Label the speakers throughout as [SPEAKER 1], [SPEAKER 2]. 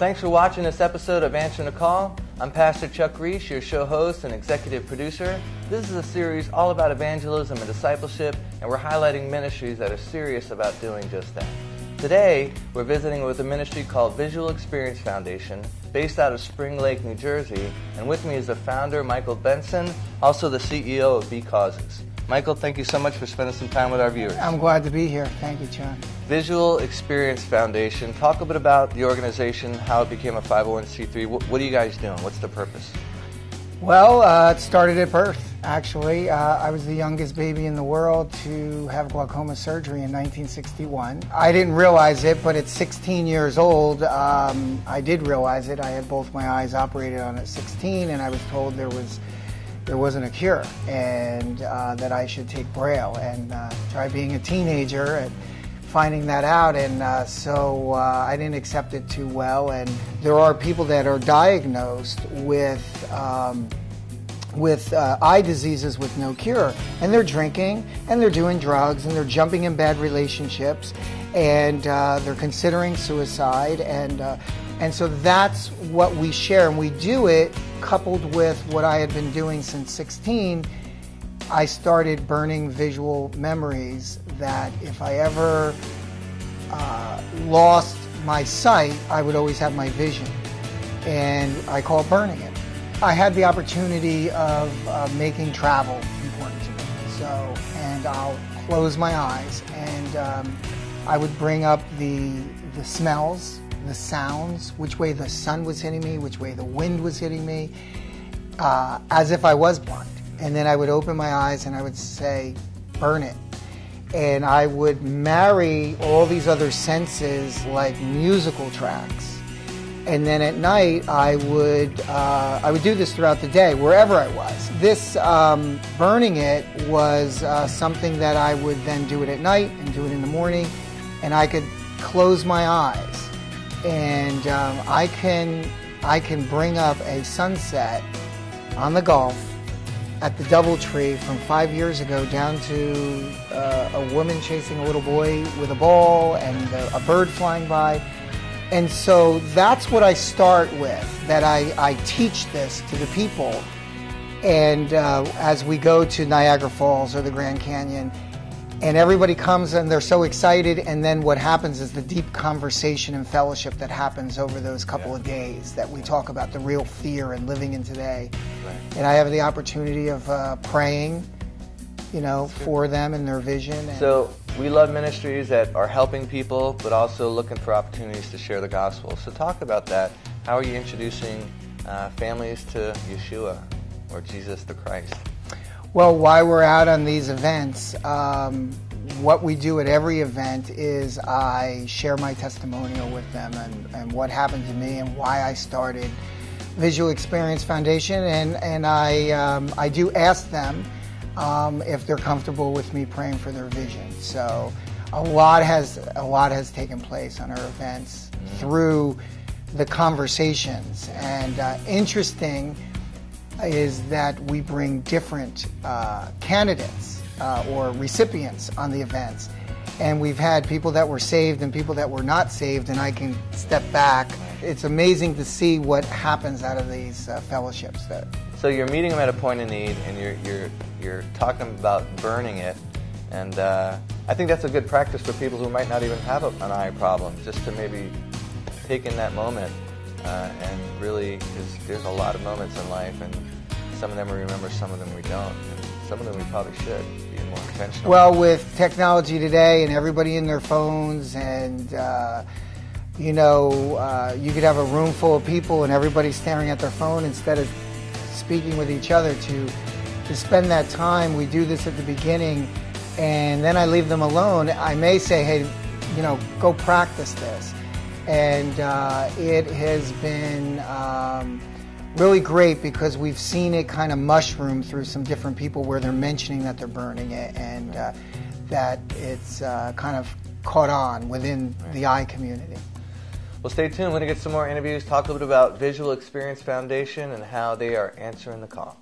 [SPEAKER 1] thanks for watching this episode of Answering the Call. I'm Pastor Chuck Reese, your show host and executive producer. This is a series all about evangelism and discipleship, and we're highlighting ministries that are serious about doing just that. Today, we're visiting with a ministry called Visual Experience Foundation, based out of Spring Lake, New Jersey, and with me is the founder, Michael Benson, also the CEO of Be Causes. Michael, thank you so much for spending some time with our viewers.
[SPEAKER 2] I'm glad to be here. Thank you, John.
[SPEAKER 1] Visual Experience Foundation. Talk a bit about the organization, how it became a 501c3. What are you guys doing? What's the purpose?
[SPEAKER 2] Well, it started at birth, actually. I was the youngest baby in the world to have glaucoma surgery in 1961. I didn't realize it, but at 16 years old, I did realize it. I had both my eyes operated on at 16, and I was told there wasn't a cure, and that I should take Braille, and try being a teenager and finding that out, and so I didn't accept it too well. And there are people that are diagnosed with eye diseases with no cure, and they're drinking, and they're doing drugs, and they're jumping in bad relationships, and they're considering suicide, and so that's what we share, and we do it coupled with what I had been doing since 16. I started burning visual memories that if I ever lost my sight, I would always have my vision, and I call it burning it. I had the opportunity of making travel important to me, and I'll close my eyes, and I would bring up the smells, the sounds, which way the sun was hitting me, which way the wind was hitting me, as if I was blind. And then I would open my eyes and I would say, burn it. And I would marry all these other senses like musical tracks. And then at night I would do this throughout the day, wherever I was. This burning it was something that I would then do it at night and do it in the morning. And I could close my eyes. And I can bring up a sunset on the Gulf at the DoubleTree from 5 years ago, down to a woman chasing a little boy with a ball and a bird flying by. And so that's what I start with, that I teach this to the people. And as we go to Niagara Falls or the Grand Canyon, and everybody comes and they're so excited, and then what happens is the deep conversation and fellowship that happens over those couple of days that we talk about, the real fear and living in today. Right. And I have the opportunity of praying, for them and their vision.
[SPEAKER 1] So we love ministries that are helping people, but also looking for opportunities to share the gospel. So talk about that. How are you introducing families to Yeshua or Jesus the Christ?
[SPEAKER 2] Well, while we're out on these events, what we do at every event is I share my testimonial with them and what happened to me and why I started Visual Experience Foundation, and I do ask them if they're comfortable with me praying for their vision. So a lot has taken place on our events through the conversations, and interesting is that we bring different candidates or recipients on the events. And we've had people that were saved and people that were not saved, and I can step back. It's amazing to see what happens out of these fellowships.
[SPEAKER 1] So you're meeting them at a point of need, and you're talking about burning it. And I think that's a good practice for people who might not even have an eye problem, just to maybe take in that moment. And really, because there's a lot of moments in life, and some of them we remember, some of them we don't, and some of them we probably should be more intentional.
[SPEAKER 2] Well, with technology today and everybody in their phones, and you could have a room full of people and everybody staring at their phone instead of speaking with each other. To spend that time, we do this at the beginning, and then I leave them alone. I may say, hey, go practice this. And it has been really great because we've seen it kind of mushroom through some different people where they're mentioning that they're burning it, and that it's kind of caught on within the eye community.
[SPEAKER 1] Well, stay tuned. We're going to get some more interviews, talk a little bit about Visual Experience Foundation and how they are answering the call.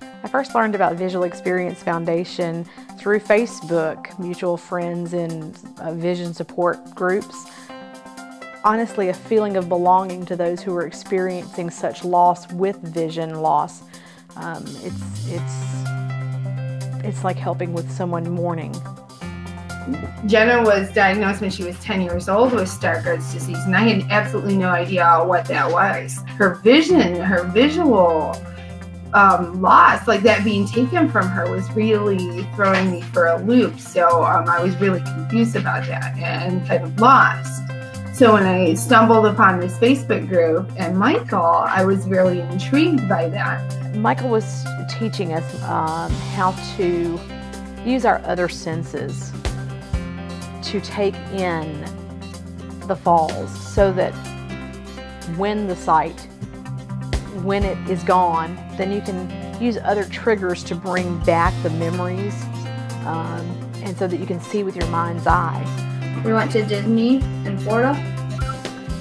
[SPEAKER 3] I first learned about Visual Experience Foundation through Facebook, mutual friends and vision support groups. honestly a feeling of belonging to those who are experiencing such loss with vision loss. It's like helping with someone mourning.
[SPEAKER 4] Jenna was diagnosed when she was 10 years old with Stargardt's disease, and I had absolutely no idea what that was. Her vision, her visual loss, like that being taken from her, was really throwing me for a loop. So I was really confused about that and kind of lost. So when I stumbled upon this Facebook group and Michael, I was really intrigued by that.
[SPEAKER 3] Michael was teaching us how to use our other senses to take in the falls, so that when the sight, when it is gone, then you can use other triggers to bring back the memories, and so that you can see with your mind's eye.
[SPEAKER 5] We went to Disney in Florida.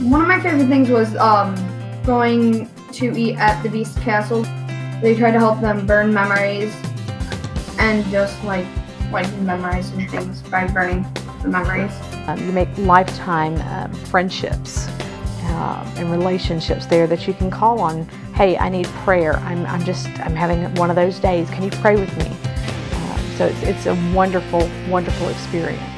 [SPEAKER 5] One of my favorite things was going to eat at the Beast Castle. They try to help them burn memories and just like memorizing things by burning the memories.
[SPEAKER 3] You make lifetime friendships and relationships there that you can call on. Hey, I need prayer. I'm having one of those days. Can you pray with me? So it's a wonderful, wonderful experience.